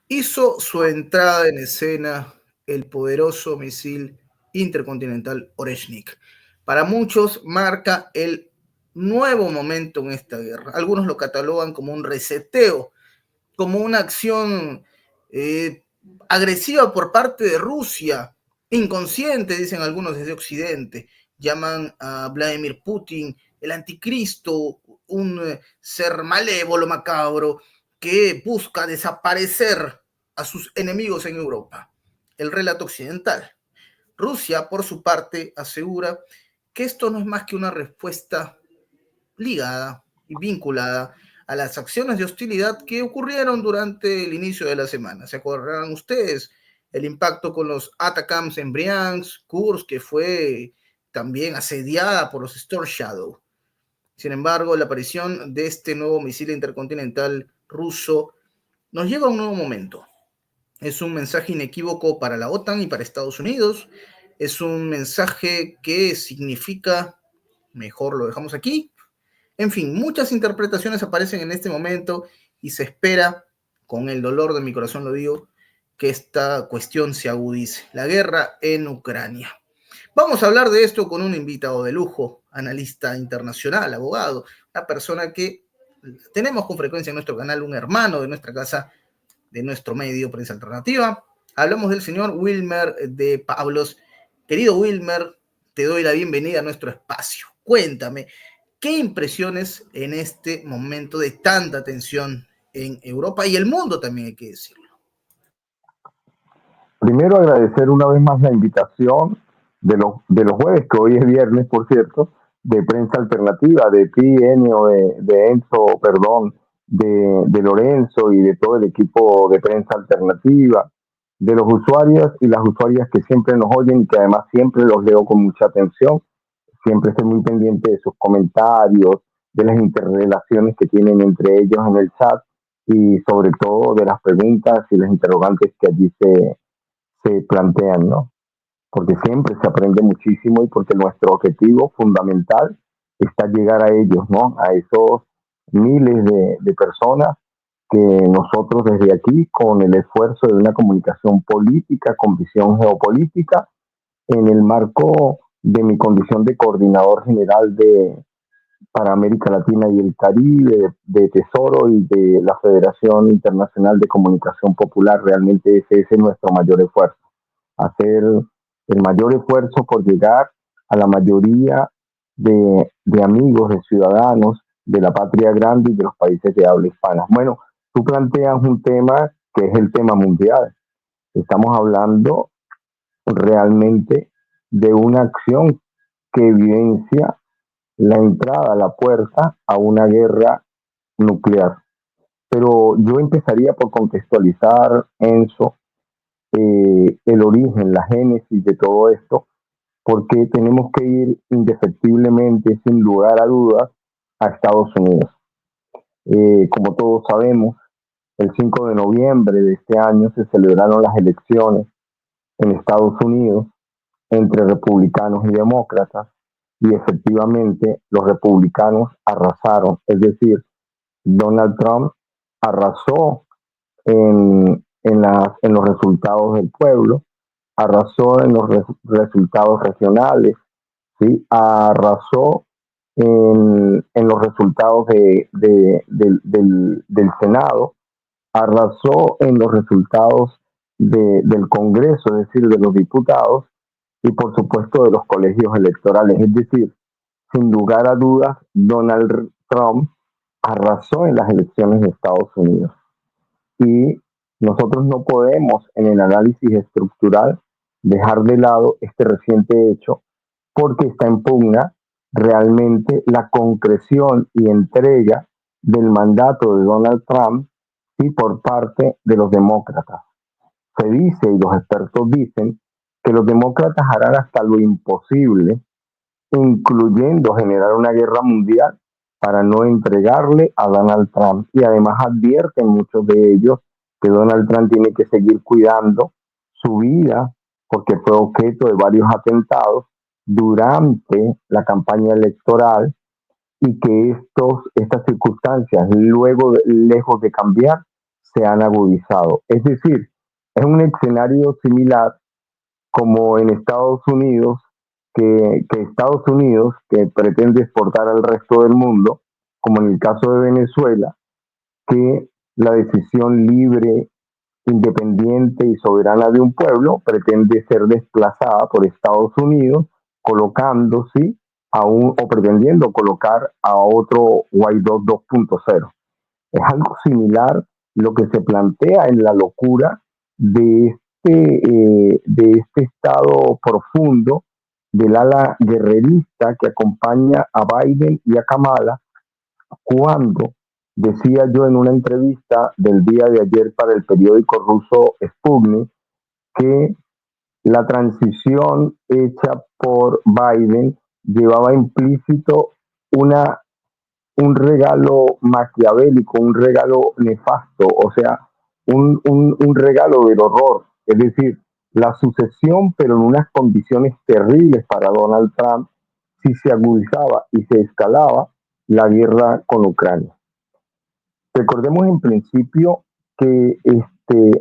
hizo su entrada en escena el poderoso misil intercontinental Oreshnik. Para muchos marca el nuevo momento en esta guerra. Algunos lo catalogan como un reseteo, como una acción eh, agresiva por parte de Rusia, inconsciente, dicen algunos desde Occidente. Llaman a Vladimir Putin el anticristo, un ser malévolo, macabro, que busca desaparecer a sus enemigos en Europa. El relato occidental. Rusia, por su parte, asegura que esto no es más que una respuesta ligada y vinculada a las acciones de hostilidad que ocurrieron durante el inicio de la semana. ¿Se acordarán ustedes? El impacto con los Atacams en Briansk, Kursk, que fue también asediada por los Storm Shadow. Sin embargo, la aparición de este nuevo misil intercontinental ruso nos lleva a un nuevo momento. Es un mensaje inequívoco para la OTAN y para Estados Unidos. Es un mensaje que significa, mejor lo dejamos aquí. En fin, muchas interpretaciones aparecen en este momento y se espera, con el dolor de mi corazón lo digo, que esta cuestión se agudice. La guerra en Ucrania. Vamos a hablar de esto con un invitado de lujo, analista internacional, abogado, una persona que tenemos con frecuencia en nuestro canal, un hermano de nuestra casa, de nuestro medio Prensa Alternativa. Hablamos del señor Wilmer de Pablos. Querido Wilmer, te doy la bienvenida a nuestro espacio. Cuéntame, ¿qué impresiones en este momento de tanta tensión en Europa y el mundo también hay que decirlo? Primero agradecer una vez más la invitación de los jueves, que hoy es viernes, por cierto, de Prensa Alternativa, de ti, Enio, de Enzo, perdón, de Lorenzo y de todo el equipo de Prensa Alternativa, de los usuarios y las usuarias que siempre nos oyen y que además siempre los leo con mucha atención. Siempre estoy muy pendiente de sus comentarios, de las interrelaciones que tienen entre ellos en el chat y sobre todo de las preguntas y las interrogantes que allí se plantean, ¿no? Porque siempre se aprende muchísimo y porque nuestro objetivo fundamental está llegar a ellos, ¿no? A esos miles de personas que nosotros desde aquí, con el esfuerzo de una comunicación política, con visión geopolítica, en el marco de mi condición de coordinador general para América Latina y el Caribe, de Tesoro y de la Federación Internacional de Comunicación Popular, realmente ese es nuestro mayor esfuerzo, hacer el mayor esfuerzo por llegar a la mayoría de amigos, de ciudadanos de la patria grande y de los países de habla hispana. Bueno, tú planteas un tema que es el tema mundial. Estamos hablando realmente de una acción que evidencia la entrada, la puerta a una guerra nuclear. Pero yo empezaría por contextualizar, Enzo, el origen, la génesis de todo esto, porque tenemos que ir indefectiblemente, sin lugar a dudas, a Estados Unidos. Como todos sabemos, el 5 de noviembre de este año se celebraron las elecciones en Estados Unidos entre republicanos y demócratas, y efectivamente los republicanos arrasaron, es decir, Donald Trump arrasó en los resultados del pueblo, arrasó en los resultados regionales, ¿sí? Arrasó en los resultados del Senado, arrasó en los resultados del Congreso, es decir, de los diputados, y por supuesto de los colegios electorales. Es decir, sin lugar a dudas, Donald Trump arrasó en las elecciones de Estados Unidos. Y nosotros no podemos, en el análisis estructural, dejar de lado este reciente hecho porque está en pugna realmente la concreción y entrega del mandato de Donald Trump y por parte de los demócratas. Se dice, y los expertos dicen, que los demócratas harán hasta lo imposible, incluyendo generar una guerra mundial, para no entregarle a Donald Trump. Y además advierten muchos de ellos que Donald Trump tiene que seguir cuidando su vida porque fue objeto de varios atentados durante la campaña electoral y que estas circunstancias, luego, lejos de cambiar, se han agudizado. Es decir, es un escenario similar como en Estados Unidos, que Estados Unidos, que pretende exportar al resto del mundo, como en el caso de Venezuela, que la decisión libre, independiente y soberana de un pueblo pretende ser desplazada por Estados Unidos, colocándose o pretendiendo colocar a otro Guaidó 2.0. Es algo similar lo que se plantea en la locura de este estado profundo del ala guerrerista que acompaña a Biden y a Kamala, cuando decía yo en una entrevista del día de ayer para el periódico ruso Sputnik que la transición hecha por Biden llevaba implícito una un regalo maquiavélico, un regalo nefasto, o sea, un regalo del horror, es decir, la sucesión, pero en unas condiciones terribles para Donald Trump, si se agudizaba y se escalaba la guerra con Ucrania. Recordemos en principio que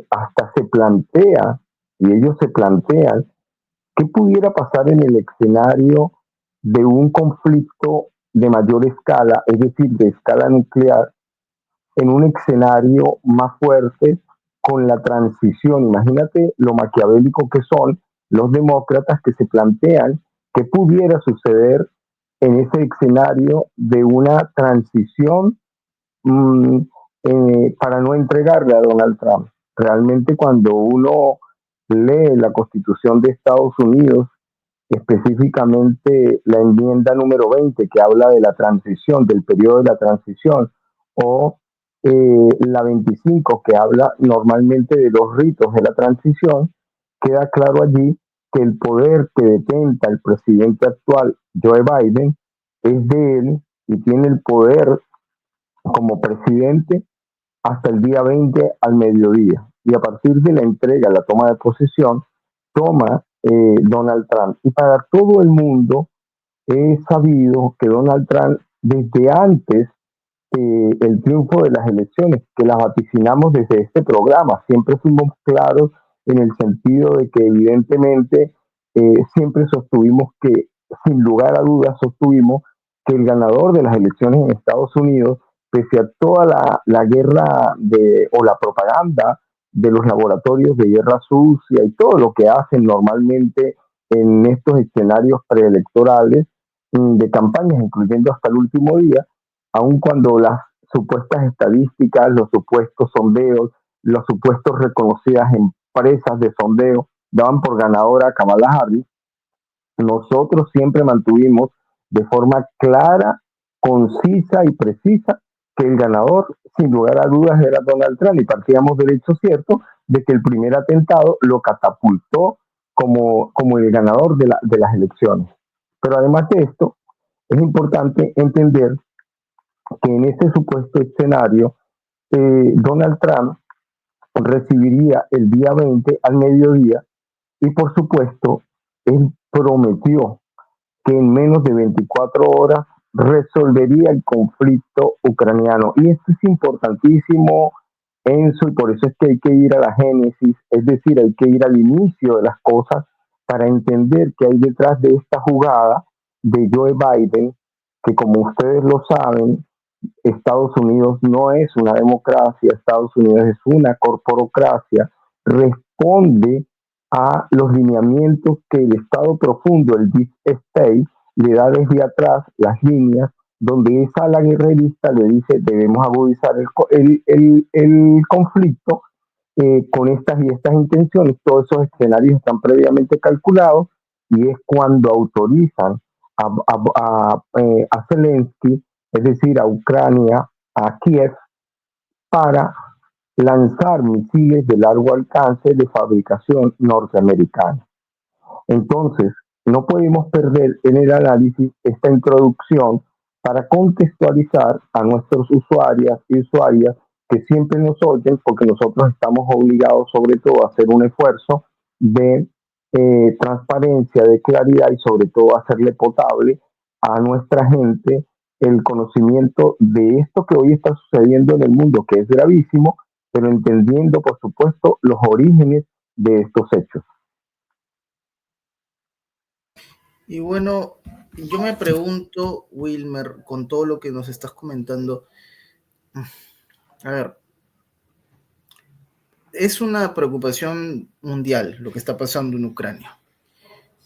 hasta se plantea, y ellos se plantean, qué pudiera pasar en el escenario de un conflicto de mayor escala, es decir, de escala nuclear, en un escenario más fuerte con la transición. Imagínate lo maquiavélico que son los demócratas que se plantean qué pudiera suceder en ese escenario de una transición mmm, para no entregarle a Donald Trump. Realmente cuando uno lee la Constitución de Estados Unidos, específicamente la enmienda número 20 que habla de la transición, del periodo de la transición, o la 25 que habla normalmente de los ritos de la transición, queda claro allí que el poder que detenta el presidente actual, Joe Biden, es de él y tiene el poder como presidente hasta el día 20 al mediodía. Y a partir de la entrega, la toma de posesión, toma Donald Trump. Y para todo el mundo es sabido que Donald Trump, desde antes el triunfo de las elecciones, que las vaticinamos desde este programa, siempre fuimos claros en el sentido de que evidentemente siempre sostuvimos que, sin lugar a dudas, sostuvimos que el ganador de las elecciones en Estados Unidos, pese a toda la guerra o la propaganda de los laboratorios de guerra sucia y todo lo que hacen normalmente en estos escenarios preelectorales de campañas, incluyendo hasta el último día, aun cuando las supuestas estadísticas, los supuestos sondeos, las supuestos reconocidas empresas de sondeo daban por ganadora a Kamala Harris, nosotros siempre mantuvimos de forma clara, concisa y precisa que el ganador, sin lugar a dudas, era Donald Trump y partíamos del hecho cierto de que el primer atentado lo catapultó como el ganador de las elecciones. Pero además de esto, es importante entender que en este supuesto escenario, Donald Trump recibiría el día 20 al mediodía y por supuesto, él prometió que en menos de 24 horas resolvería el conflicto ucraniano. Y esto es importantísimo, Enzo, y por eso es que hay que ir a la génesis, es decir, hay que ir al inicio de las cosas para entender qué hay detrás de esta jugada de Joe Biden, que como ustedes lo saben, Estados Unidos no es una democracia, Estados Unidos es una corporocracia, responde a los lineamientos que el Estado profundo, el Deep State, le da desde atrás las líneas donde esa ala guerrerista le dice debemos agudizar el conflicto con estas y estas intenciones. Todos esos escenarios están previamente calculados y es cuando autorizan a Zelensky, es decir, a Ucrania, a Kiev, para lanzar misiles de largo alcance de fabricación norteamericana. Entonces, no podemos perder en el análisis esta introducción para contextualizar a nuestros usuarias y usuarias que siempre nos oyen, porque nosotros estamos obligados sobre todo a hacer un esfuerzo de transparencia, de claridad y sobre todo hacerle potable a nuestra gente el conocimiento de esto que hoy está sucediendo en el mundo, que es gravísimo, pero entendiendo, por supuesto, los orígenes de estos hechos. Y bueno, yo me pregunto, Wilmer, con todo lo que nos estás comentando, a ver, es una preocupación mundial lo que está pasando en Ucrania.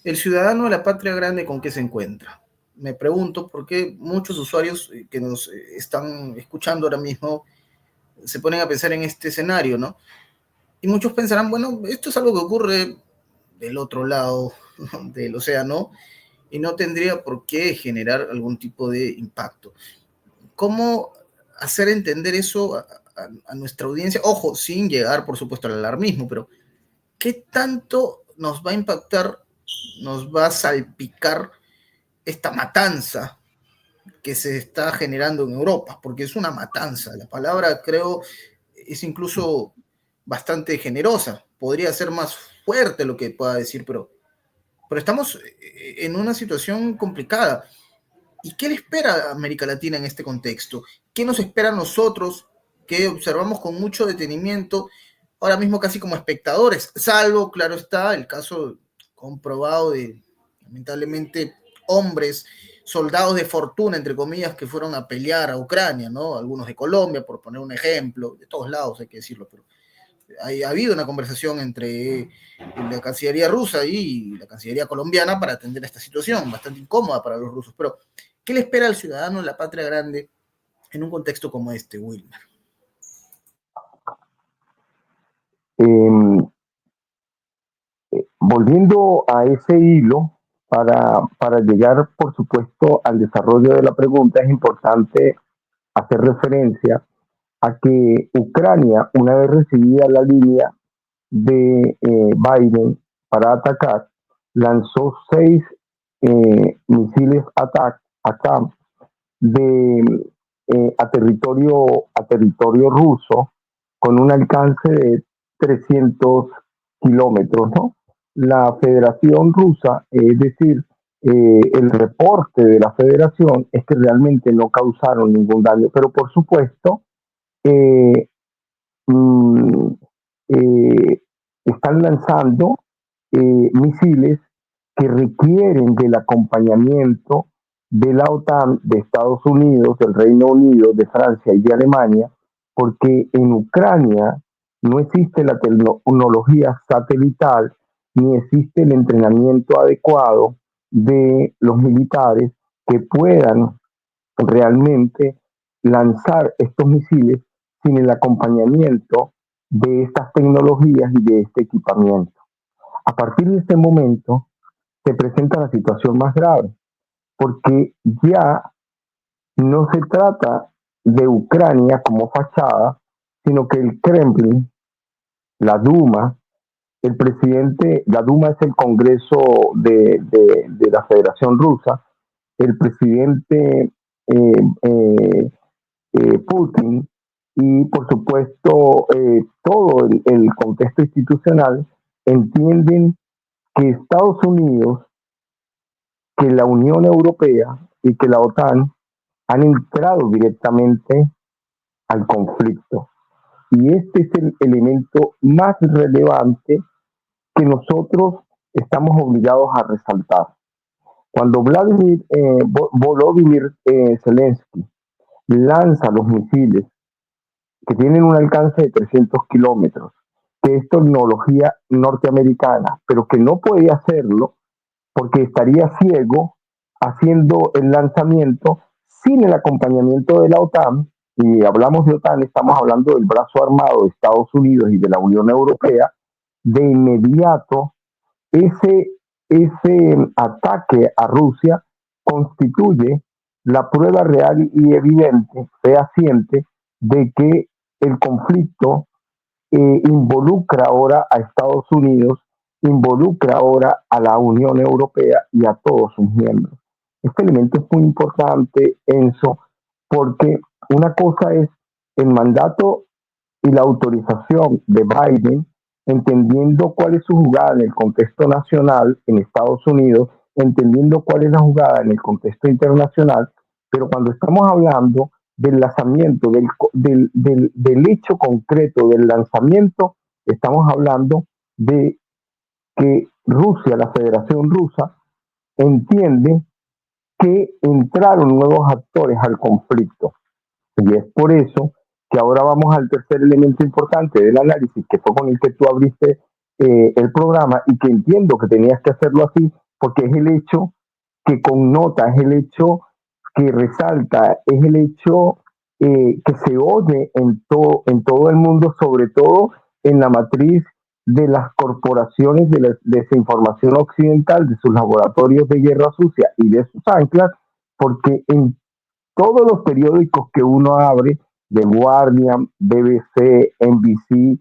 El ciudadano de la patria grande, ¿con qué se encuentra? Me pregunto por qué muchos usuarios que nos están escuchando ahora mismo se ponen a pensar en este escenario, ¿no? Y muchos pensarán, bueno, esto es algo que ocurre del otro lado del océano y no tendría por qué generar algún tipo de impacto. ¿Cómo hacer entender eso a nuestra audiencia? Ojo, sin llegar, por supuesto, al alarmismo, pero ¿qué tanto nos va a impactar, nos va a salpicar esta matanza que se está generando en Europa? Porque es una matanza. La palabra, creo, es incluso bastante generosa. Podría ser más fuerte lo que pueda decir, pero estamos en una situación complicada. ¿Y qué le espera a América Latina en este contexto? ¿Qué nos espera a nosotros que observamos con mucho detenimiento, ahora mismo casi como espectadores? Salvo, claro está, el caso comprobado de, lamentablemente, hombres, soldados de fortuna, entre comillas, que fueron a pelear a Ucrania, ¿no? Algunos de Colombia, por poner un ejemplo, de todos lados hay que decirlo, pero ha habido una conversación entre la Cancillería rusa y la Cancillería colombiana para atender esta situación, bastante incómoda para los rusos. Pero, ¿qué le espera al ciudadano en la patria grande en un contexto como este, Wilmer? Eh, Volviendo a ese hilo, para llegar, por supuesto, al desarrollo de la pregunta, es importante hacer referencia a que Ucrania, una vez recibida la línea de Biden para atacar, lanzó 6 misiles ATACMS de, a territorio ruso con un alcance de 300 kilómetros, ¿no? La Federación Rusa, es decir, el reporte de la Federación es que realmente no causaron ningún daño, pero por supuesto, eh, mm, eh, están lanzando misiles que requieren del acompañamiento de la OTAN, de Estados Unidos, del Reino Unido, de Francia y de Alemania, porque en Ucrania no existe la tecnología satelital ni existe el entrenamiento adecuado de los militares que puedan realmente lanzar estos misiles sin el acompañamiento de estas tecnologías y de este equipamiento. A partir de este momento se presenta la situación más grave, porque ya no se trata de Ucrania como fachada, sino que el Kremlin, la Duma, el presidente, la Duma es el Congreso de la Federación Rusa, el presidente Putin y por supuesto todo el contexto institucional entienden que Estados Unidos, que la Unión Europea y que la OTAN han entrado directamente al conflicto. Y este es el elemento más relevante que nosotros estamos obligados a resaltar. Cuando Volodymyr Zelensky lanza los misiles que tienen un alcance de 300 kilómetros, que es tecnología norteamericana, pero que no puede hacerlo porque estaría ciego haciendo el lanzamiento sin el acompañamiento de la OTAN, y hablamos de OTAN, estamos hablando del brazo armado de Estados Unidos y de la Unión Europea, de inmediato ese ataque a Rusia constituye la prueba real y evidente, fehaciente, de que el conflicto involucra ahora a Estados Unidos, involucra ahora a la Unión Europea y a todos sus miembros. Este elemento es muy importante, Enzo, porque una cosa es el mandato y la autorización de Biden, entendiendo cuál es su jugada en el contexto nacional en Estados Unidos, entendiendo cuál es la jugada en el contexto internacional, pero cuando estamos hablando del lanzamiento, del hecho concreto del lanzamiento, estamos hablando de que Rusia, la Federación Rusa, entiende que entraron nuevos actores al conflicto. Y es por eso que ahora vamos al tercer elemento importante del análisis, que fue con el que tú abriste el programa y que entiendo que tenías que hacerlo así, porque es el hecho que connota, es el hecho que resalta, es el hecho que se oye en todo el mundo, sobre todo en la matriz de las corporaciones de la desinformación occidental, de sus laboratorios de guerra sucia y de sus anclas, porque en todos los periódicos que uno abre, The Guardian, BBC, NBC,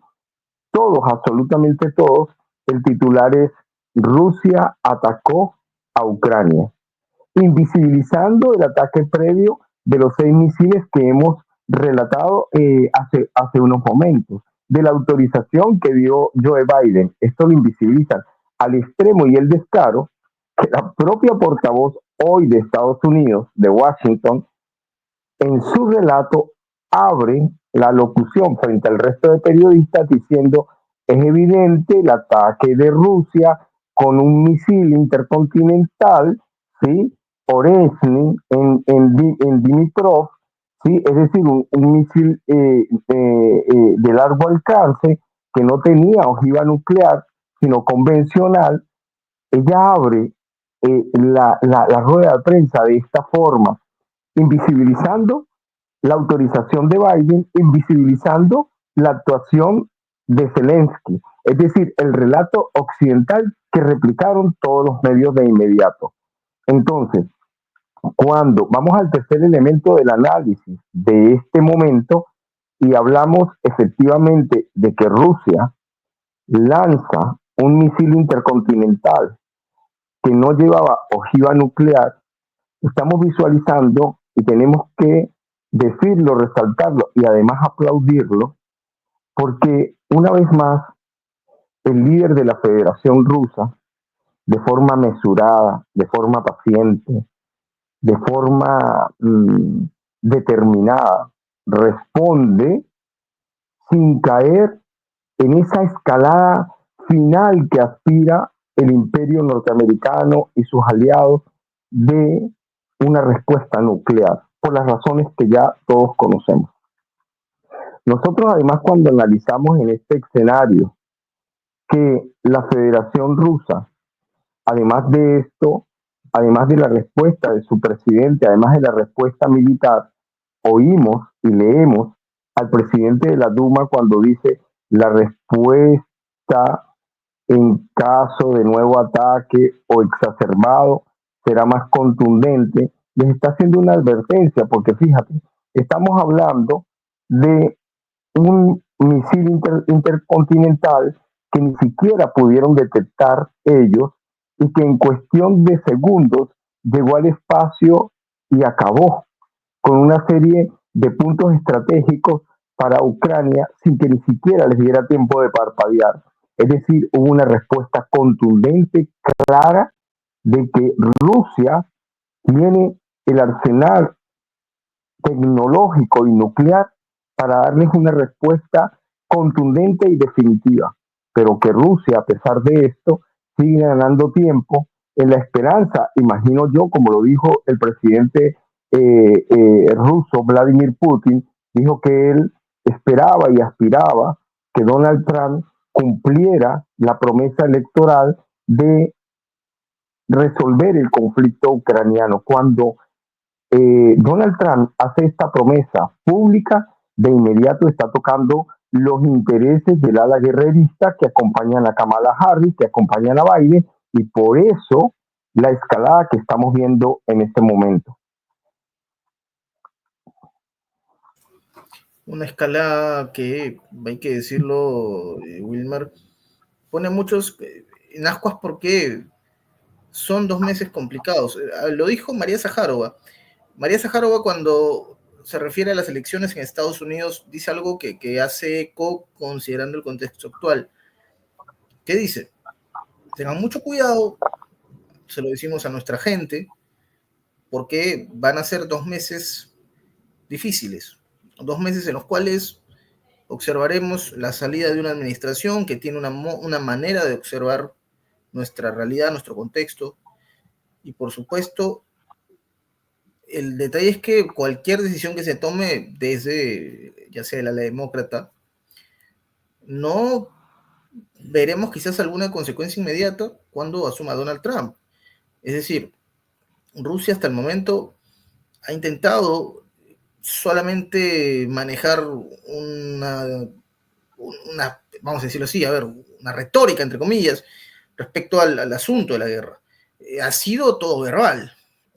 todos, absolutamente todos, el titular es Rusia atacó a Ucrania, invisibilizando el ataque previo de los 6 misiles que hemos relatado hace unos momentos, de la autorización que dio Joe Biden. Esto lo invisibilizan al extremo y el descaro que la propia portavoz hoy de Estados Unidos, de Washington, en su relato abre la locución frente al resto de periodistas diciendo es evidente el ataque de Rusia con un misil intercontinental, ¿sí? Orezhny en Dimitrov, ¿sí? Es decir, un misil de largo alcance que no tenía ojiva nuclear, sino convencional. Ella abre la rueda de prensa de esta forma, invisibilizando la autorización de Biden, invisibilizando la actuación de Zelensky, es decir, el relato occidental que replicaron todos los medios de inmediato. Entonces, cuando vamos al tercer elemento del análisis de este momento y hablamos efectivamente de que Rusia lanza un misil intercontinental que no llevaba ojiva nuclear, estamos visualizando y tenemos que decirlo, resaltarlo y además aplaudirlo, porque una vez más el líder de la Federación Rusa, de forma mesurada, de forma paciente, de forma determinada, responde sin caer en esa escalada final que aspira el imperio norteamericano y sus aliados de una respuesta nuclear, por las razones que ya todos conocemos. Nosotros además cuando analizamos en este escenario que la Federación Rusa, además de esto, además de la respuesta de su presidente, además de la respuesta militar, oímos y leemos al presidente de la Duma cuando dice la respuesta en caso de nuevo ataque o exacerbado será más contundente, les está haciendo una advertencia, porque fíjate, estamos hablando de un misil intercontinental que ni siquiera pudieron detectar ellos y que en cuestión de segundos llegó al espacio y acabó con una serie de puntos estratégicos para Ucrania sin que ni siquiera les diera tiempo de parpadear. Es decir, hubo una respuesta contundente, clara, de que Rusia tiene el arsenal tecnológico y nuclear para darles una respuesta contundente y definitiva. Pero que Rusia, a pesar de esto, sigue ganando tiempo en la esperanza, imagino yo, como lo dijo el presidente ruso Vladimir Putin, dijo que él esperaba y aspiraba que Donald Trump cumpliera la promesa electoral de resolver el conflicto ucraniano. Cuando Donald Trump hace esta promesa pública, de inmediato está tocando los intereses del ala guerrerista que acompañan a Kamala Harris, que acompañan a Biden, y por eso la escalada que estamos viendo en este momento. Una escalada que, hay que decirlo, Wilmar, pone a muchos en ascuas porque son 2 meses complicados. Lo dijo María Zaharova. María Zaharova, cuando se refiere a las elecciones en Estados Unidos, dice algo que hace eco considerando el contexto actual. ¿Qué dice? Tengan mucho cuidado, se lo decimos a nuestra gente, porque van a ser 2 meses difíciles, 2 meses en los cuales observaremos la salida de una administración que tiene una manera de observar nuestra realidad, nuestro contexto, y por supuesto, el detalle es que cualquier decisión que se tome desde, ya sea el ala demócrata, no veremos quizás alguna consecuencia inmediata cuando asuma Donald Trump. Es decir, Rusia hasta el momento ha intentado solamente manejar vamos a decirlo así, a ver, una retórica, entre comillas, respecto al asunto de la guerra. Ha sido todo verbal,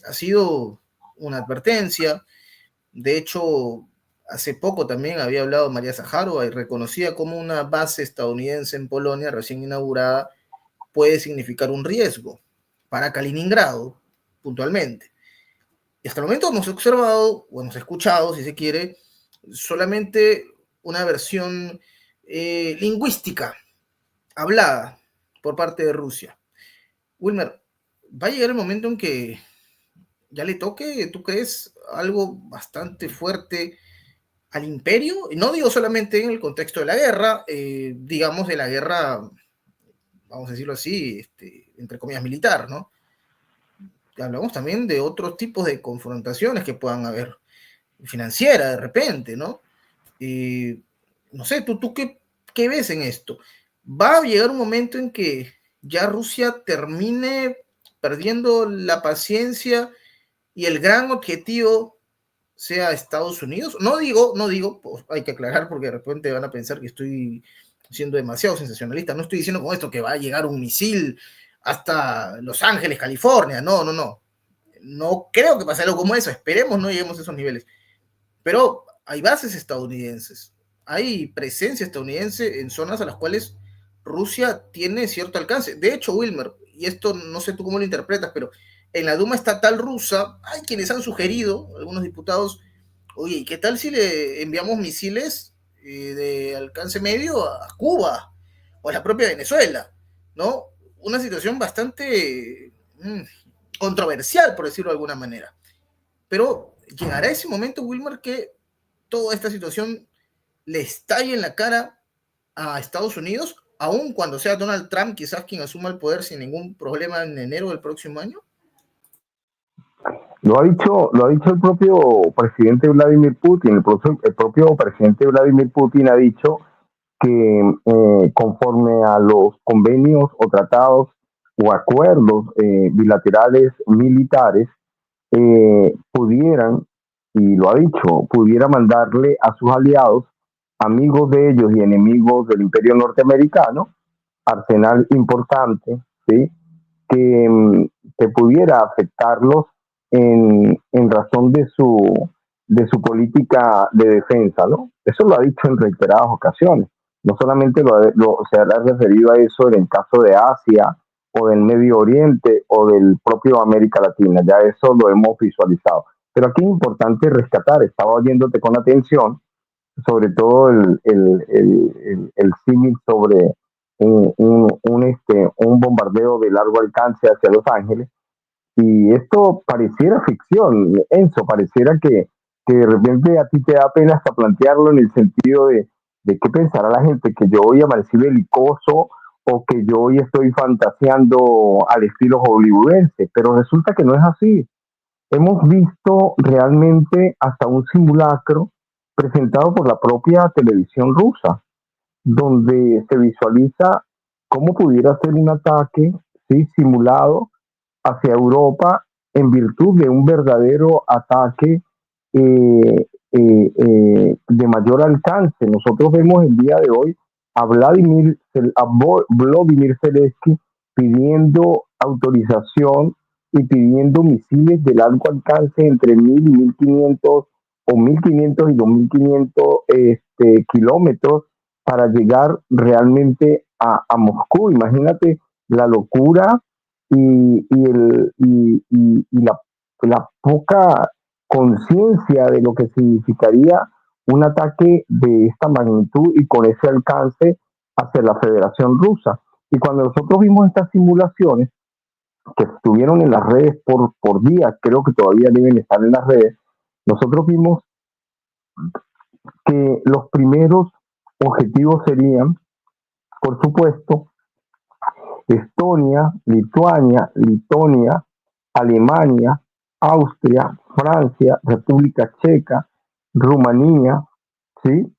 ha sido una advertencia. De hecho, hace poco también había hablado María Zaharova y reconocía como una base estadounidense en Polonia recién inaugurada puede significar un riesgo para Kaliningrado, puntualmente. Y hasta el momento hemos observado, o hemos escuchado, si se quiere, solamente una versión lingüística, hablada por parte de Rusia. Wilmer, va a llegar el momento en que ya le toque, ¿tú crees, algo bastante fuerte al imperio? No digo solamente en el contexto de la guerra, digamos de la guerra, vamos a decirlo así, entre comillas, militar, ¿no? Hablamos también de otros tipos de confrontaciones que puedan haber, financiera de repente, ¿no? No sé, ¿tú qué ves en esto? ¿Va a llegar un momento en que ya Rusia termine perdiendo la paciencia y el gran objetivo sea Estados Unidos? No digo, pues hay que aclarar porque de repente van a pensar que estoy siendo demasiado sensacionalista. No estoy diciendo con esto que va a llegar un misil hasta Los Ángeles, California. No, no, no. No creo que pase algo como eso. Esperemos no lleguemos a esos niveles. Pero hay bases estadounidenses, hay presencia estadounidense en zonas a las cuales Rusia tiene cierto alcance. De hecho, Wilmer, y esto no sé tú cómo lo interpretas, pero en la Duma estatal rusa hay quienes han sugerido, algunos diputados, oye, ¿y qué tal si le enviamos misiles de alcance medio a Cuba o a la propia Venezuela? ¿No? Una situación bastante controversial, por decirlo de alguna manera. Pero llegará ese momento, Wilmer, que toda esta situación le estalle en la cara a Estados Unidos, aun cuando sea Donald Trump quizás quien asuma el poder sin ningún problema en enero del próximo año. Lo ha dicho el propio presidente Vladimir Putin. El propio presidente Vladimir Putin ha dicho que conforme a los convenios o tratados o acuerdos bilaterales militares, pudieran, y lo ha dicho, pudiera mandarle a sus aliados, amigos de ellos y enemigos del imperio norteamericano, arsenal importante, ¿sí? que, que pudiera afectarlos en razón de su política de defensa, ¿no? Eso lo ha dicho en reiteradas ocasiones. No solamente se ha referido a eso en el caso de Asia o del Medio Oriente o del propio América Latina, ya eso lo hemos visualizado. Pero aquí es importante rescatar, estaba oyéndote con atención, sobre todo el símil sobre un bombardeo de largo alcance hacia Los Ángeles. Y esto pareciera ficción, Enzo, pareciera que de repente a ti te da pena hasta plantearlo en el sentido de qué pensará la gente, que yo hoy amanecí belicoso o que yo hoy estoy fantaseando al estilo hollywoodense, pero resulta que no es así. Hemos visto realmente hasta un simulacro presentado por la propia televisión rusa, donde se visualiza cómo pudiera ser un ataque, ¿sí?, simulado hacia Europa en virtud de un verdadero ataque de mayor alcance. Nosotros vemos el día de hoy a Vladimir Zelensky pidiendo autorización y pidiendo misiles de largo alcance entre 1000 y 1500 o 1500 y 2500 kilómetros para llegar realmente a Moscú. Imagínate la locura la poca conciencia de lo que significaría un ataque de esta magnitud y con ese alcance hacia la Federación Rusa. Y cuando nosotros vimos estas simulaciones, que estuvieron en las redes por días, creo que todavía deben estar en las redes, nosotros vimos que los primeros objetivos serían, por supuesto, Estonia, Lituania, Letonia, Alemania, Austria, Francia, República Checa, Rumanía, ¿sí?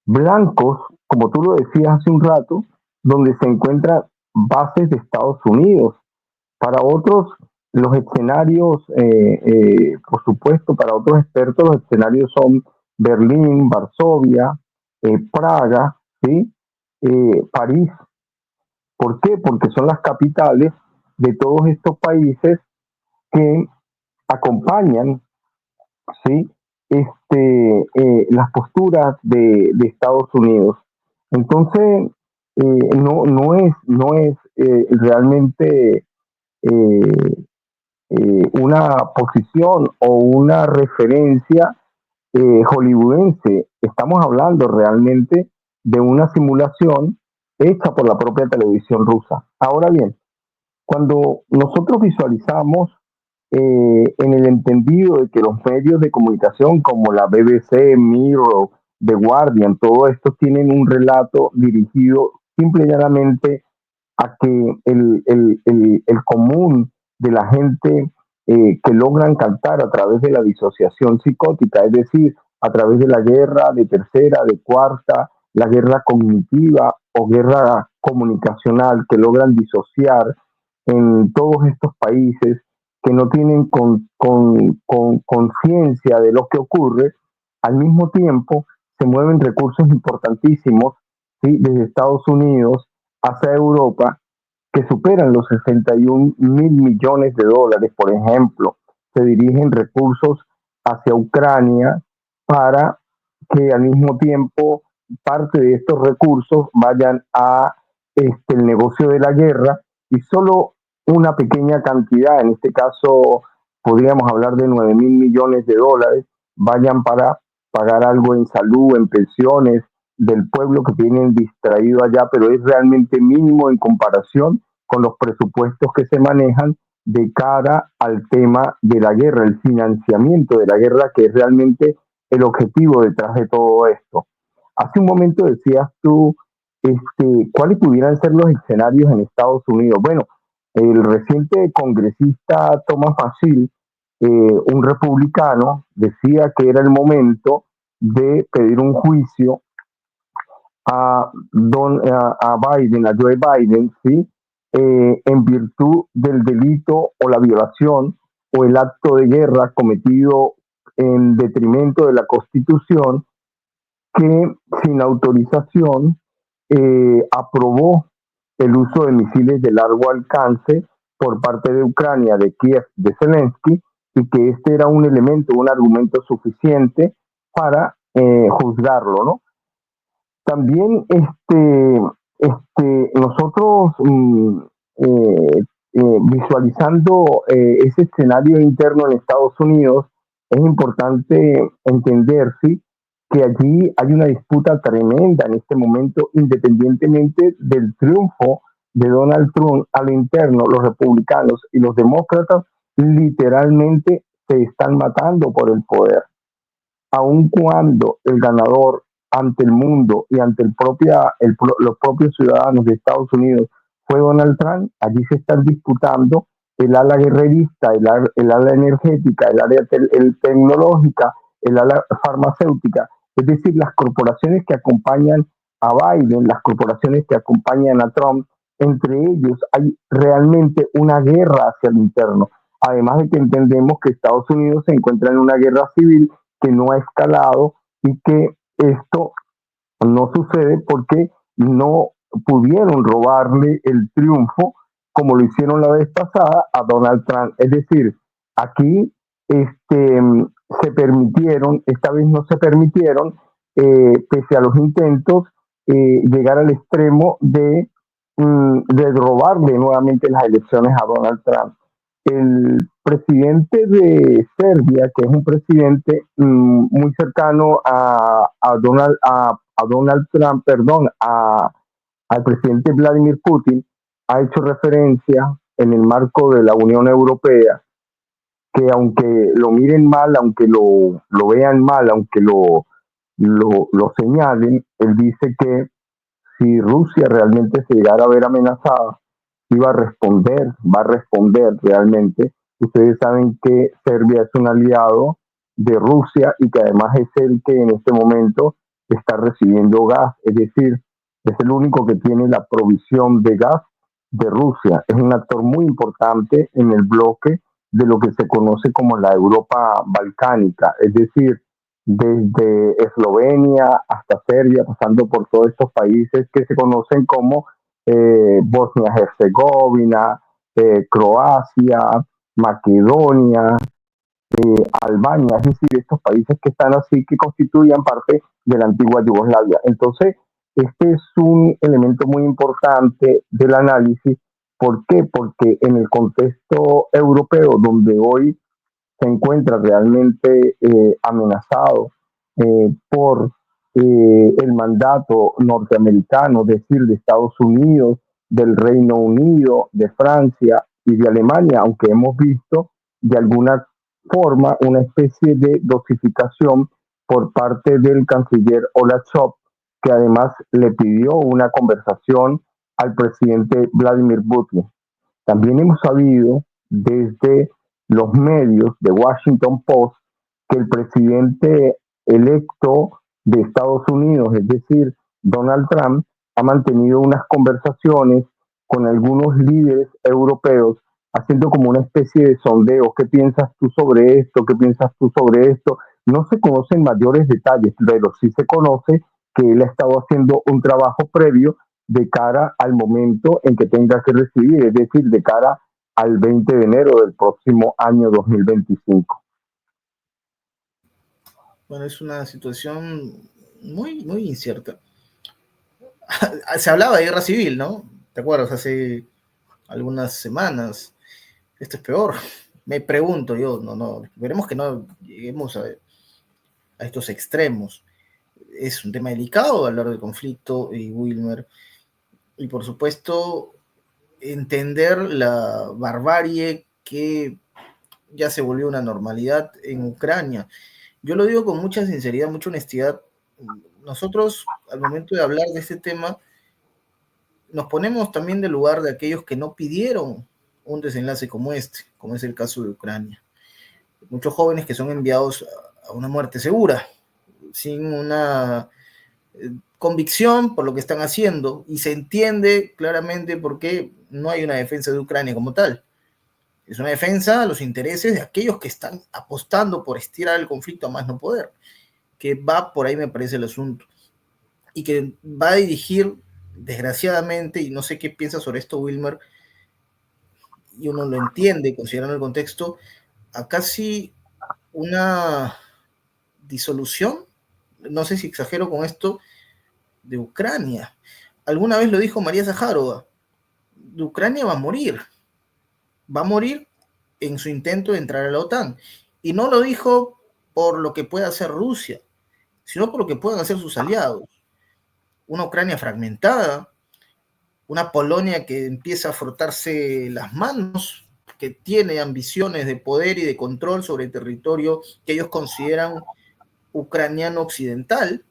Blancos, como tú lo decías hace un rato, donde se encuentran bases de Estados Unidos. Para otros, los escenarios, por supuesto, para otros expertos, los escenarios son Berlín, Varsovia, Praga, ¿sí? París. ¿Por qué? Porque son las capitales de todos estos países que acompañan, ¿sí? Las posturas de Estados Unidos. Entonces, no es realmente eh, una posición o una referencia hollywoodense. Estamos hablando realmente de una simulación hecha por la propia televisión rusa. Ahora bien, cuando nosotros visualizamos en el entendido de que los medios de comunicación como la BBC, Mirror, The Guardian, todo esto tienen un relato dirigido simple y llanamente a que el común de la gente que logran cantar a través de la disociación psicótica, es decir, a través de la guerra de tercera, de cuarta, la guerra cognitiva o guerra comunicacional, que logran disociar en todos estos países que no tienen conciencia de lo que ocurre, al mismo tiempo se mueven recursos importantísimos, ¿sí? Desde Estados Unidos hacia Europa, que superan los 61.000 millones de dólares, por ejemplo. Se dirigen recursos hacia Ucrania para que al mismo tiempo parte de estos recursos vayan a el negocio de la guerra y solo una pequeña cantidad, en este caso podríamos hablar de 9.000 millones de dólares, vayan para pagar algo en salud, en pensiones del pueblo que tienen distraído allá, pero es realmente mínimo en comparación con los presupuestos que se manejan de cara al tema de la guerra, el financiamiento de la guerra, que es realmente el objetivo detrás de todo esto. Hace un momento decías tú, ¿cuáles pudieran ser los escenarios en Estados Unidos? Bueno, el reciente congresista Thomas Massie, un republicano, decía que era el momento de pedir un juicio a Biden, a Joe Biden, ¿sí? En virtud del delito o la violación o el acto de guerra cometido en detrimento de la Constitución, que sin autorización aprobó el uso de misiles de largo alcance por parte de Ucrania, de Kiev, de Zelensky, y que este era un elemento, un argumento suficiente para juzgarlo, ¿no? También nosotros visualizando ese escenario interno en Estados Unidos, es importante entender, ¿sí?, que allí hay una disputa tremenda en este momento, independientemente del triunfo de Donald Trump a lo interno, los republicanos y los demócratas literalmente se están matando por el poder, aun cuando el ganador ante el mundo y ante los propios ciudadanos de Estados Unidos fue Donald Trump. Allí se están disputando el ala guerrerista, el ala energética, el área tecnológica, el ala farmacéutica, es decir, las corporaciones que acompañan a Biden, las corporaciones que acompañan a Trump. Entre ellos hay realmente una guerra hacia el interno, además de que entendemos que Estados Unidos se encuentra en una guerra civil que no ha escalado y que esto no sucede porque no pudieron robarle el triunfo como lo hicieron la vez pasada a Donald Trump. Es decir, aquí se permitieron, esta vez no se permitieron, pese a los intentos, llegar al extremo de robarle nuevamente las elecciones a Donald Trump. El presidente de Serbia, que es un presidente muy cercano a Donald Trump, perdón, al presidente Vladimir Putin, ha hecho referencia en el marco de la Unión Europea que aunque lo miren mal, aunque lo vean mal, aunque lo señalen, él dice que si Rusia realmente se llegara a ver amenazada, iba a responder, va a responder realmente. Ustedes saben que Serbia es un aliado de Rusia y que además es el que en este momento está recibiendo gas, es decir, es el único que tiene la provisión de gas de Rusia. Es un actor muy importante en el bloque de lo que se conoce como la Europa balcánica, es decir, desde Eslovenia hasta Serbia, pasando por todos estos países que se conocen como Bosnia-Herzegovina, Croacia, Macedonia, Albania, es decir, estos países que están así, que constituían parte de la antigua Yugoslavia. Entonces, este es un elemento muy importante del análisis. ¿Por qué? Porque en el contexto europeo, donde hoy se encuentra realmente amenazado por el mandato norteamericano, es decir, de Estados Unidos, del Reino Unido, de Francia y de Alemania, aunque hemos visto de alguna forma una especie de dosificación por parte del canciller Olaf Scholz, que además le pidió una conversación al presidente Vladimir Putin. También hemos sabido desde los medios de Washington Post que el presidente electo de Estados Unidos, es decir, Donald Trump, ha mantenido unas conversaciones con algunos líderes europeos, haciendo como una especie de sondeo. ¿Qué piensas tú sobre esto? ¿Qué piensas tú sobre esto? No se conocen mayores detalles, pero sí se conoce que él ha estado haciendo un trabajo previo de cara al momento en que tenga que recibir, es decir, de cara al 20 de enero del próximo año 2025. Bueno, es una situación muy incierta. Se hablaba de guerra civil, ¿no? ¿Te acuerdas? Hace algunas semanas. Esto es peor. Me pregunto yo, no, veremos que no lleguemos a estos extremos. Es un tema delicado hablar del conflicto, y Wilmer, y por supuesto entender la barbarie que ya se volvió una normalidad en Ucrania. Yo lo digo con mucha sinceridad, mucha honestidad. Nosotros, al momento de hablar de este tema, nos ponemos también del lugar de aquellos que no pidieron un desenlace como este, como es el caso de Ucrania. Muchos jóvenes que son enviados a una muerte segura, sin una convicción por lo que están haciendo, y se entiende claramente por qué no hay una defensa de Ucrania como tal. Es una defensa a los intereses de aquellos que están apostando por estirar el conflicto a más no poder, que va por ahí, me parece, el asunto, y que va a dirigir, desgraciadamente, y no sé qué piensa sobre esto Wilmer, y uno lo entiende considerando el contexto, a casi una disolución, no sé si exagero con esto, de Ucrania. Alguna vez lo dijo María Zaharova, de Ucrania va a morir en su intento de entrar a la OTAN. Y no lo dijo por lo que pueda hacer Rusia, sino por lo que puedan hacer sus aliados. Una Ucrania fragmentada, una Polonia que empieza a frotarse las manos, que tiene ambiciones de poder y de control sobre el territorio que ellos consideran ucraniano occidental.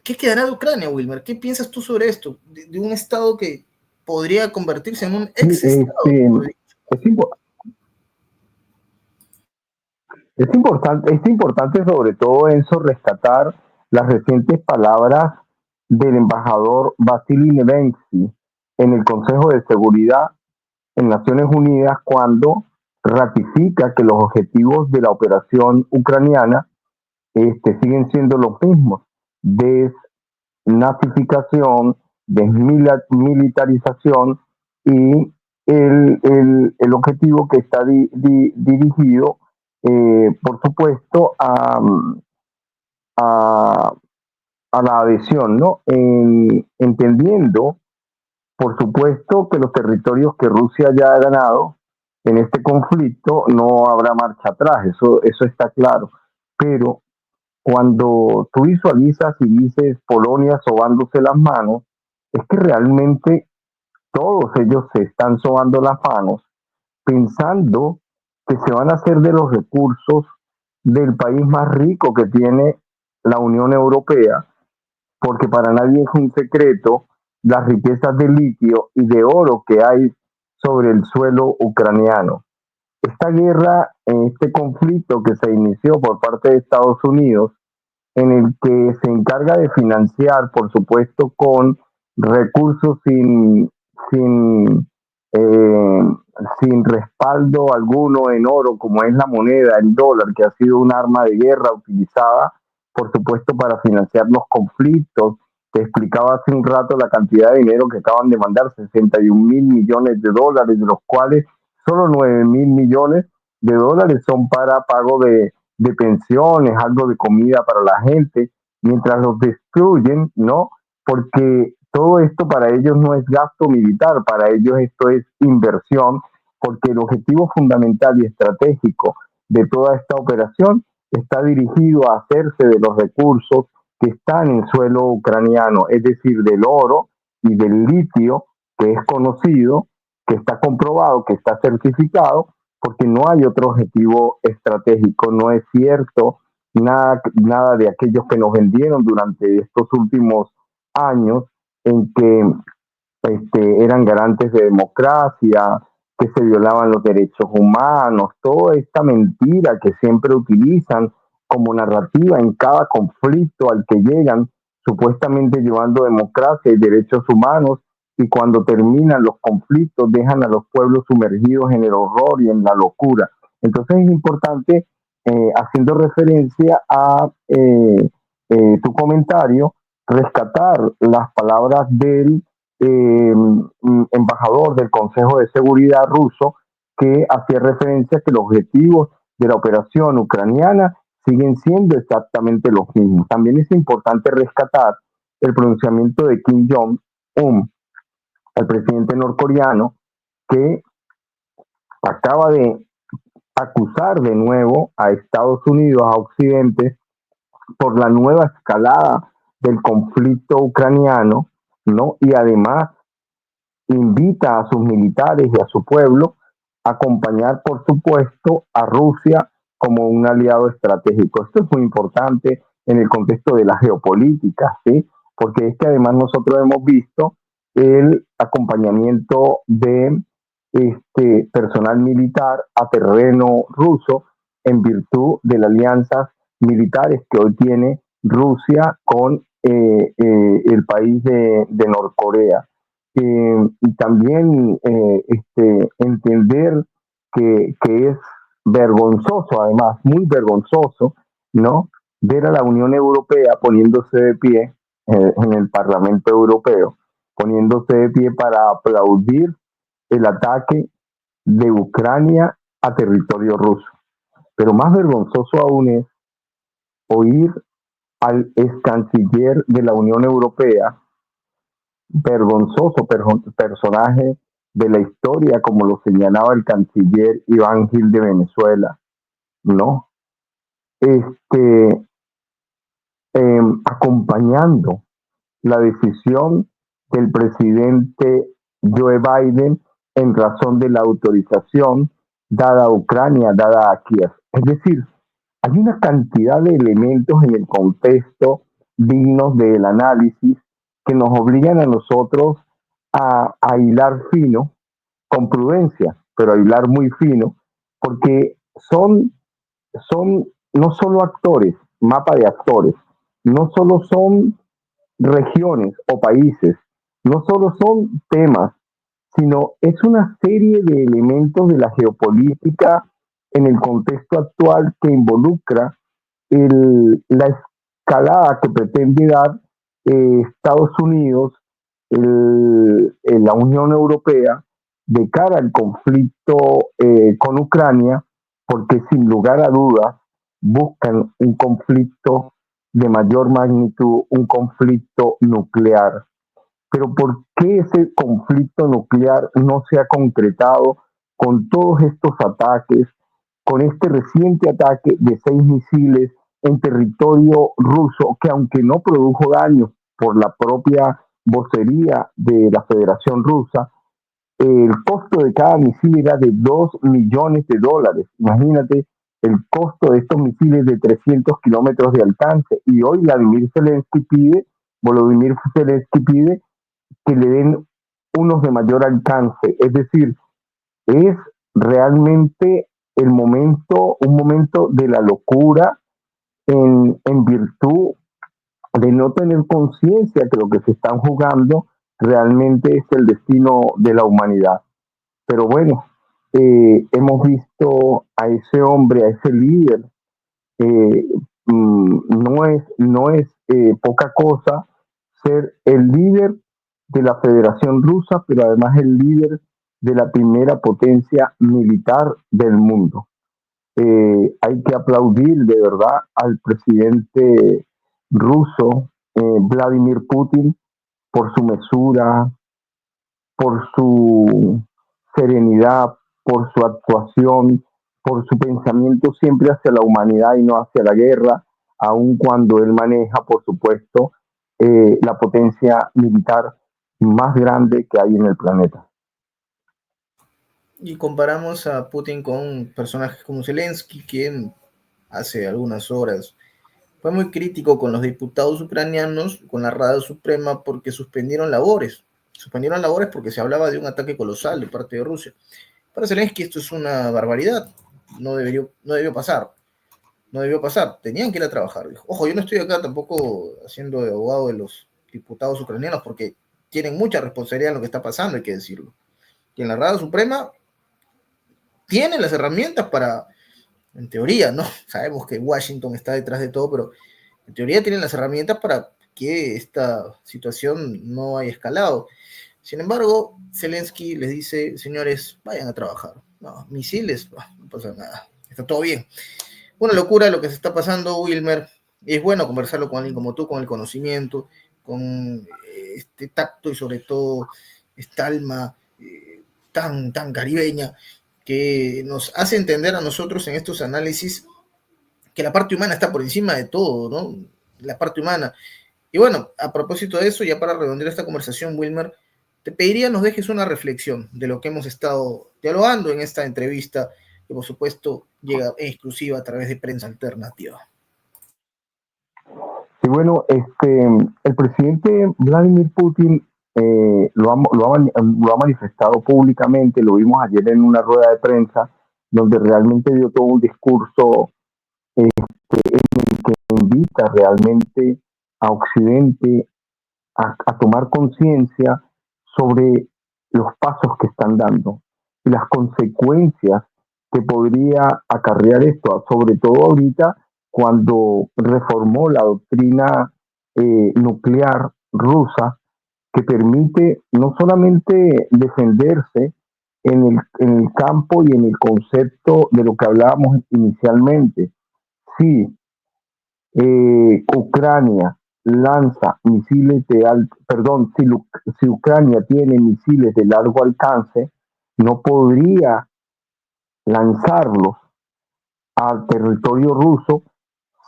¿Qué quedará de Ucrania, Wilmer? ¿Qué piensas tú sobre esto? De un Estado que podría convertirse en un ex-Estado. Es, impo es importante sobre todo, Enzo, rescatar las recientes palabras del embajador Vasily Nevensky en el Consejo de Seguridad en Naciones Unidas cuando ratifica que los objetivos de la operación ucraniana siguen siendo los mismos: desnazificación, desmilitarización y el objetivo que está dirigido, por supuesto, a, a la adhesión, ¿no? Entendiendo, por supuesto, que los territorios que Rusia ya ha ganado en este conflicto no habrá marcha atrás, eso está claro. Pero cuando tú visualizas y dices Polonia sobándose las manos, es que realmente todos ellos se están sobando las manos pensando que se van a hacer de los recursos del país más rico que tiene la Unión Europea, porque para nadie es un secreto las riquezas de litio y de oro que hay sobre el suelo ucraniano. Esta guerra, este conflicto que se inició por parte de Estados Unidos, en el que se encarga de financiar, por supuesto, con recursos sin, eh, sin respaldo alguno en oro, como es la moneda, el dólar, que ha sido un arma de guerra utilizada, por supuesto, para financiar los conflictos. Te explicaba hace un rato la cantidad de dinero que acaban de mandar, 61.000 millones de dólares, de los cuales solo 9.000 millones de dólares son para pago de pensiones, algo de comida para la gente, mientras los destruyen, ¿no? Porque todo esto para ellos no es gasto militar, para ellos esto es inversión, porque el objetivo fundamental y estratégico de toda esta operación está dirigido a hacerse de los recursos que están en suelo ucraniano, es decir, del oro y del litio, que es conocido, que está comprobado, que está certificado, porque no hay otro objetivo estratégico, no es cierto nada de aquellos que nos vendieron durante estos últimos años en que eran garantes de democracia, que se violaban los derechos humanos, toda esta mentira que siempre utilizan como narrativa en cada conflicto al que llegan, supuestamente llevando democracia y derechos humanos, y cuando terminan los conflictos dejan a los pueblos sumergidos en el horror y en la locura. Entonces es importante, haciendo referencia a tu comentario, rescatar las palabras del embajador del Consejo de Seguridad ruso, que hacía referencia a que los objetivos de la operación ucraniana siguen siendo exactamente los mismos. También es importante rescatar el pronunciamiento de Kim Jong-un, el presidente norcoreano, que acaba de acusar de nuevo a Estados Unidos, a Occidente, por la nueva escalada del conflicto ucraniano, ¿no? Y además invita a sus militares y a su pueblo a acompañar, por supuesto, a Rusia como un aliado estratégico. Esto es muy importante en el contexto de la geopolítica, ¿sí? Porque es que además nosotros hemos visto el acompañamiento de personal militar a terreno ruso en virtud de las alianzas militares que hoy tiene Rusia con el país de Norcorea. Y también entender que es vergonzoso, además, muy vergonzoso, ¿no? Ver a la Unión Europea poniéndose de pie en el Parlamento Europeo, poniéndose de pie para aplaudir el ataque de Ucrania a territorio ruso. Pero más vergonzoso aún es oír al ex canciller de la Unión Europea, vergonzoso personaje de la historia, como lo señalaba el canciller Iván Gil de Venezuela, ¿no? Este, Acompañando la decisión del presidente Joe Biden en razón de la autorización dada a Ucrania, dada a Kiev. Es decir, hay una cantidad de elementos en el contexto dignos del análisis que nos obligan a nosotros a hilar fino, con prudencia, pero a hilar muy fino, porque son no solo actores, mapa de actores, no solo son regiones o países, no solo son temas, sino es una serie de elementos de la geopolítica en el contexto actual que involucra la escalada que pretende dar Estados Unidos, la Unión Europea, de cara al conflicto con Ucrania, porque sin lugar a dudas buscan un conflicto de mayor magnitud, un conflicto nuclear. Pero ¿por qué ese conflicto nuclear no se ha concretado con todos estos ataques, con este reciente ataque de 6 misiles en territorio ruso, que aunque no produjo daño por la propia vocería de la Federación Rusa, el costo de cada misil era de $2 millones. Imagínate el costo de estos misiles de 300 kilómetros de alcance. Y hoy Volodymyr Zelensky pide que le den unos de mayor alcance. Es decir, es realmente un momento de la locura en virtud de no tener conciencia que lo que se están jugando realmente es el destino de la humanidad. Pero bueno, hemos visto a ese hombre, a ese líder, eh, no es poca cosa ser el líder de la Federación Rusa, pero además el líder de la primera potencia militar del mundo. Hay que aplaudir de verdad al presidente ruso, Vladimir Putin, por su mesura, por su serenidad, por su actuación, por su pensamiento siempre hacia la humanidad y no hacia la guerra, aun cuando él maneja, por supuesto, la potencia militar más grande que hay en el planeta. Y comparamos a Putin con personajes como Zelensky, quien hace algunas horas fue muy crítico con los diputados ucranianos, con la Rada Suprema, porque suspendieron labores. Suspendieron labores porque se hablaba de un ataque colosal de parte de Rusia. Para Zelensky esto es una barbaridad. No debió pasar. No debió pasar. Tenían que ir a trabajar. Dijo. Ojo, yo no estoy acá tampoco haciendo de abogado de los diputados ucranianos porque tienen mucha responsabilidad en lo que está pasando, hay que decirlo. Y en la Rada Suprema tienen las herramientas para, en teoría, ¿no? Sabemos que Washington está detrás de todo, pero en teoría tienen las herramientas para que esta situación no haya escalado. Sin embargo, Zelensky les dice, señores, vayan a trabajar. No, misiles, no pasa nada, está todo bien. Una locura lo que se está pasando, Wilmer. Es bueno conversarlo con alguien como tú, con el conocimiento, con este tacto y sobre todo esta alma tan caribeña que nos hace entender a nosotros en estos análisis que la parte humana está por encima de todo, ¿no? La parte humana. Y bueno, a propósito de eso, ya para redondear esta conversación, Wilmer, te pediría nos dejes una reflexión de lo que hemos estado dialogando en esta entrevista, que por supuesto llega exclusiva a través de Prensa Alternativa. Y bueno, el presidente Vladimir Putin lo ha manifestado públicamente, lo vimos ayer en una rueda de prensa, donde realmente dio todo un discurso que invita realmente a Occidente a tomar conciencia sobre los pasos que están dando y las consecuencias que podría acarrear esto, sobre todo ahorita cuando reformó la doctrina nuclear rusa que permite no solamente defenderse en el campo y en el concepto de lo que hablábamos inicialmente. Sí, Ucrania lanza misiles de alto, perdón, si Ucrania tiene misiles de largo alcance, no podría lanzarlos al territorio ruso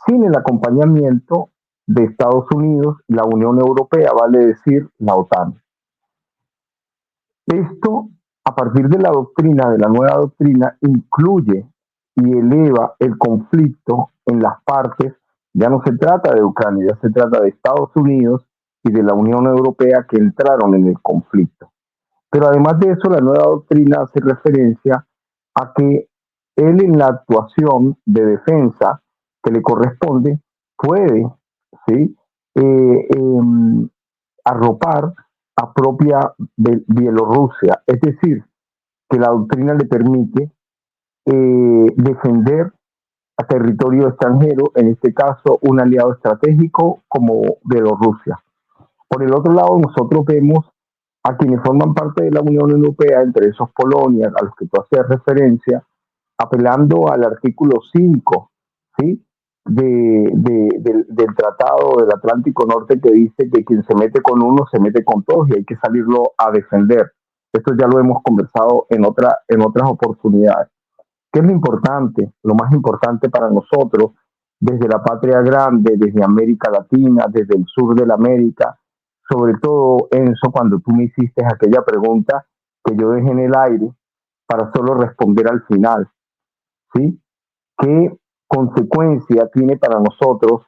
sin el acompañamiento de Estados Unidos, la Unión Europea, vale decir, la OTAN. Esto, a partir de la doctrina, de la nueva doctrina, incluye y eleva el conflicto en las partes. Ya no se trata de Ucrania, ya se trata de Estados Unidos y de la Unión Europea que entraron en el conflicto. Pero además de eso, la nueva doctrina hace referencia a que él en la actuación de defensa que le corresponde puede, ¿sí? Arropar a propia de Bielorrusia. Es decir, que la doctrina le permite defender a territorio extranjero, en este caso un aliado estratégico como Bielorrusia. Por el otro lado, nosotros vemos a quienes forman parte de la Unión Europea, entre esos Polonia, a los que tú hacías referencia, apelando al artículo 5, ¿sí? Del Tratado del Atlántico Norte que dice que quien se mete con uno se mete con todos y hay que salirlo a defender. Esto ya lo hemos conversado en otras oportunidades. ¿Qué es lo importante? Lo más importante para nosotros, desde la patria grande, desde América Latina, desde el sur de la América, sobre todo, Enzo, cuando tú me hiciste aquella pregunta, que yo dejé en el aire para solo responder al final, ¿sí? ¿Qué consecuencia tiene para nosotros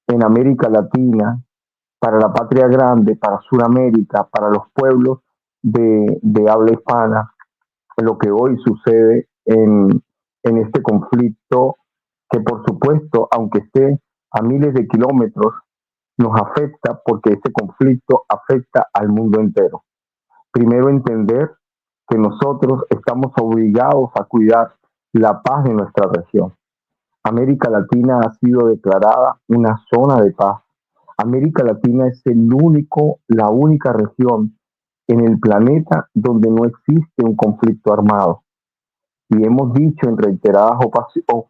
en América Latina, para la patria grande, para Sudamérica, para los pueblos de habla hispana, lo que hoy sucede en este conflicto que por supuesto, aunque esté a miles de kilómetros, nos afecta porque ese conflicto afecta al mundo entero? Primero, entender que nosotros estamos obligados a cuidar la paz de nuestra región. América Latina ha sido declarada una zona de paz. América Latina es la única región en el planeta donde no existe un conflicto armado. Y hemos dicho en reiteradas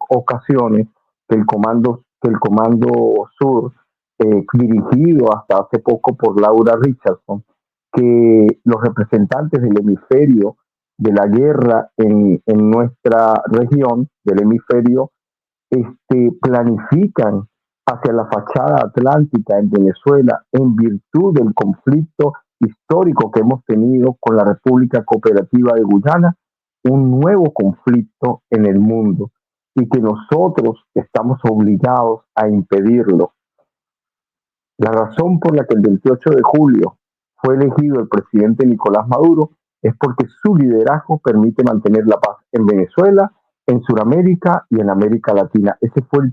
ocasiones que el Comando Sur, dirigido hasta hace poco por Laura Richardson, que los representantes del hemisferio de la guerra en nuestra región, del hemisferio, planifican hacia la fachada atlántica en Venezuela en virtud del conflicto histórico que hemos tenido con la República Cooperativa de Guyana, un nuevo conflicto en el mundo y que nosotros estamos obligados a impedirlo. La razón por la que el 28 de julio fue elegido el presidente Nicolás Maduro es porque su liderazgo permite mantener la paz en Venezuela, en Sudamérica y en América Latina. Ese fue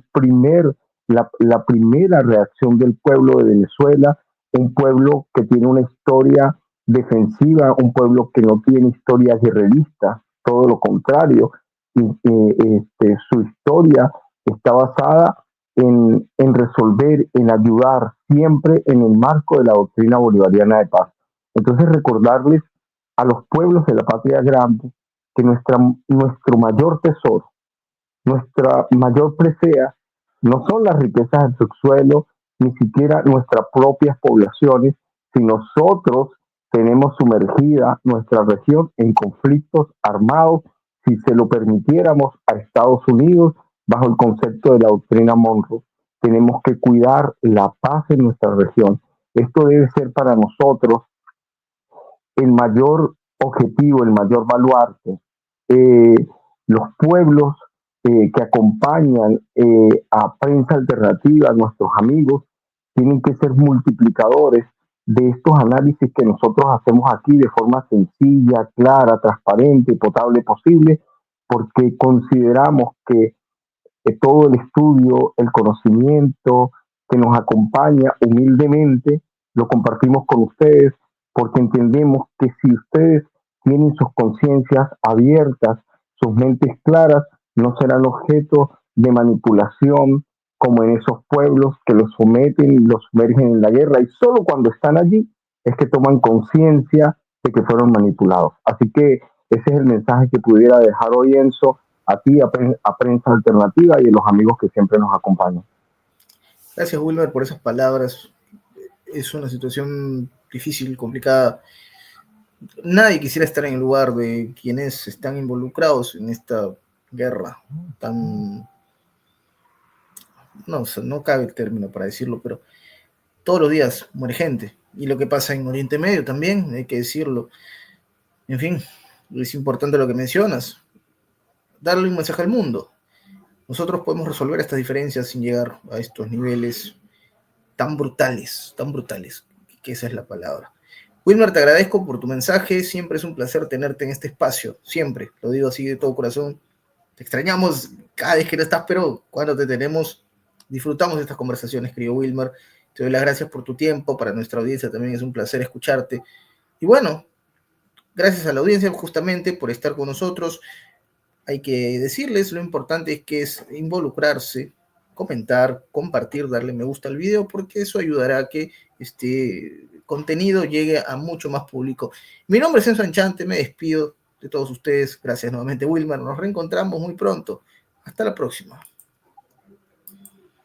la primera reacción del pueblo de Venezuela, un pueblo que tiene una historia defensiva, un pueblo que no tiene historia guerrerista, todo lo contrario. Su historia está basada en resolver, en ayudar, siempre en el marco de la doctrina bolivariana de paz. Entonces, recordarles a los pueblos de la patria grande que nuestro mayor tesoro, nuestra mayor presea, no son las riquezas del subsuelo, ni siquiera nuestras propias poblaciones, si nosotros tenemos sumergida nuestra región en conflictos armados, si se lo permitiéramos a Estados Unidos bajo el concepto de la doctrina Monroe. Tenemos que cuidar la paz en nuestra región. Esto debe ser para nosotros el mayor objetivo, el mayor baluarte. Eh, los pueblos que acompañan a Prensa Alternativa, nuestros amigos, tienen que ser multiplicadores de estos análisis que nosotros hacemos aquí de forma sencilla, clara, transparente, potable posible, porque consideramos que todo el estudio, el conocimiento que nos acompaña humildemente, lo compartimos con ustedes, porque entendemos que si ustedes tienen sus conciencias abiertas, sus mentes claras, no serán objeto de manipulación como en esos pueblos que los someten y los sumergen en la guerra, y solo cuando están allí es que toman conciencia de que fueron manipulados. Así que ese es el mensaje que pudiera dejar hoy, Enzo, a ti, a Prensa Alternativa y a los amigos que siempre nos acompañan. Gracias, Wilmer, por esas palabras. Es una situación difícil, complicada. Nadie quisiera estar en el lugar de quienes están involucrados en esta guerra tan... No cabe el término para decirlo, pero todos los días muere gente. Y lo que pasa en Oriente Medio también, hay que decirlo. En fin, es importante lo que mencionas. Darle un mensaje al mundo. Nosotros podemos resolver estas diferencias sin llegar a estos niveles tan brutales, que esa es la palabra. Wilmer, te agradezco por tu mensaje, siempre es un placer tenerte en este espacio, siempre, lo digo así de todo corazón. Te extrañamos cada vez que no estás, pero cuando te tenemos, disfrutamos de estas conversaciones, querido Wilmer. Te doy las gracias por tu tiempo, para nuestra audiencia también es un placer escucharte. Y bueno, gracias a la audiencia justamente por estar con nosotros. Hay que decirles, lo importante es que es involucrarse, comentar, compartir, darle me gusta al video, porque eso ayudará a que este contenido llegue a mucho más público. Mi nombre es Enzo Anchante, me despido de todos ustedes. Gracias nuevamente, Wilmer. Nos reencontramos muy pronto. Hasta la próxima.